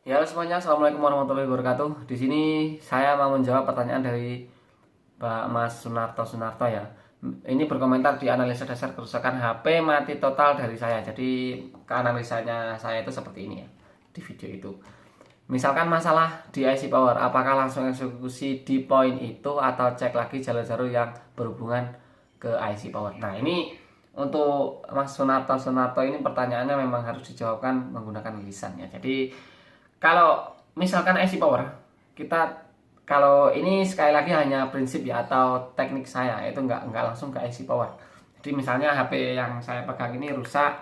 Ya, halo semuanya, assalamualaikum warahmatullahi wabarakatuh. Di sini saya mau menjawab pertanyaan dari Pak Mas Sunarto ya. Ini berkomentar di analisa dasar kerusakan HP mati total dari saya. Jadi keanalisanya saya itu seperti ini ya di video itu. Misalkan masalah di IC power, apakah langsung eksekusi di poin itu atau cek lagi jalur-jalur yang berhubungan ke IC power. Nah, ini untuk Mas Sunarto ini pertanyaannya memang harus dijawabkan menggunakan lisan ya. Jadi kalau misalkan IC power, kita kalau ini sekali lagi hanya prinsip ya atau teknik saya, itu nggak langsung ke IC power. Jadi misalnya HP yang saya pegang ini rusak,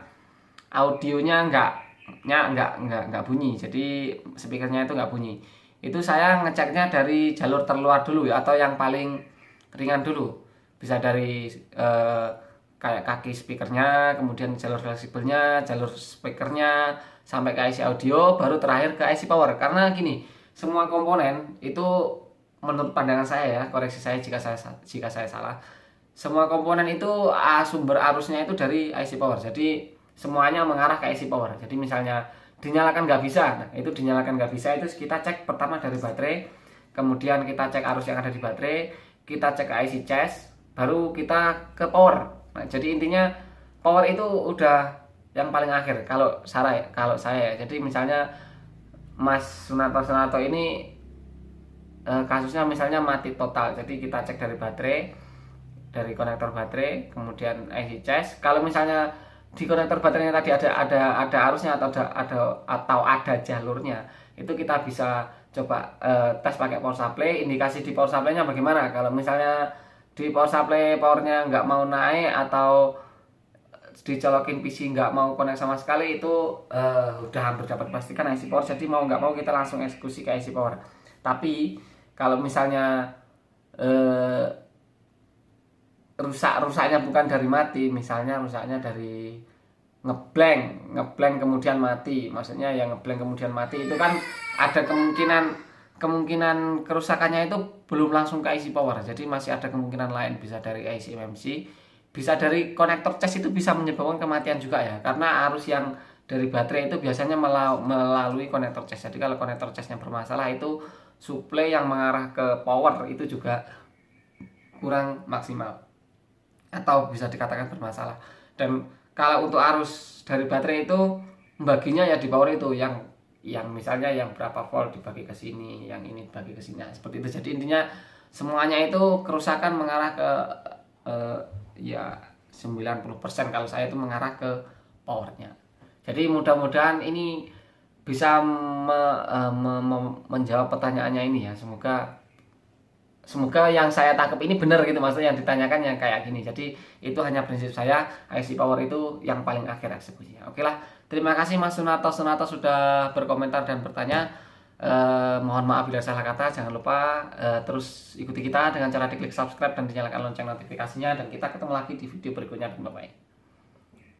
audionya nggak bunyi, jadi speakernya itu nggak bunyi. Itu saya ngeceknya dari jalur terluar dulu ya, atau yang paling ringan dulu. Bisa dari eh, kayak kaki speakernya, kemudian jalur fleksibelnya, jalur speakernya, sampai ke IC audio, baru terakhir ke IC power. Karena gini, semua komponen itu menurut pandangan saya ya, koreksi saya jika saya salah. Semua komponen itu sumber arusnya itu dari IC power. Jadi semuanya mengarah ke IC power. Jadi misalnya dinyalakan nggak bisa, nah itu dinyalakan nggak bisa itu kita cek pertama dari baterai, kemudian kita cek arus yang ada di baterai, kita cek ke IC cas, baru kita ke power. Nah, jadi intinya power itu udah yang paling akhir kalau saya. Jadi misalnya Mas Sunarto ini kasusnya misalnya mati total. Jadi kita cek dari baterai, dari konektor baterai, kemudian IC cas. Kalau misalnya di konektor baterainya tadi ada arusnya atau ada jalurnya, itu kita bisa coba tes pakai power supply. Indikasi di power supply-nya bagaimana? Kalau misalnya di power supply powernya nggak mau naik atau dicolokin PC nggak mau connect sama sekali, itu udah hampir dapat pastikan IC power. Jadi mau nggak mau kita langsung eksekusi ke IC power. Tapi kalau misalnya eh, rusaknya bukan dari mati, misalnya rusaknya dari ngeblank kemudian mati. Maksudnya yang ngeblank kemudian mati itu kan ada kemungkinan kerusakannya itu belum langsung ke IC power. Jadi masih ada kemungkinan lain, bisa dari IC MMC, bisa dari konektor cas. Itu bisa menyebabkan kematian juga ya, karena arus yang dari baterai itu biasanya melalui konektor cas. Jadi kalau konektor casnya bermasalah, itu suplai yang mengarah ke power itu juga kurang maksimal atau bisa dikatakan bermasalah. Dan kalau untuk arus dari baterai itu baginya ya di power itu yang misalnya yang berapa volt dibagi ke sini, yang ini dibagi ke sini, seperti itu. Jadi intinya semuanya itu kerusakan mengarah ke eh, ya 90% kalau saya itu mengarah ke powernya. Jadi mudah-mudahan ini bisa menjawab pertanyaannya ini ya. Semoga yang saya tangkap ini benar gitu, maksudnya yang ditanyakan yang kayak gini. Jadi itu hanya prinsip saya, IC power itu yang paling akhir eksekusinya. Oke lah, terima kasih Mas Sunarto sudah berkomentar dan bertanya. Mohon maaf bila salah kata. Jangan lupa terus ikuti kita dengan cara diklik subscribe dan dinyalakan lonceng notifikasinya. Dan kita ketemu lagi di video berikutnya. Bye bye.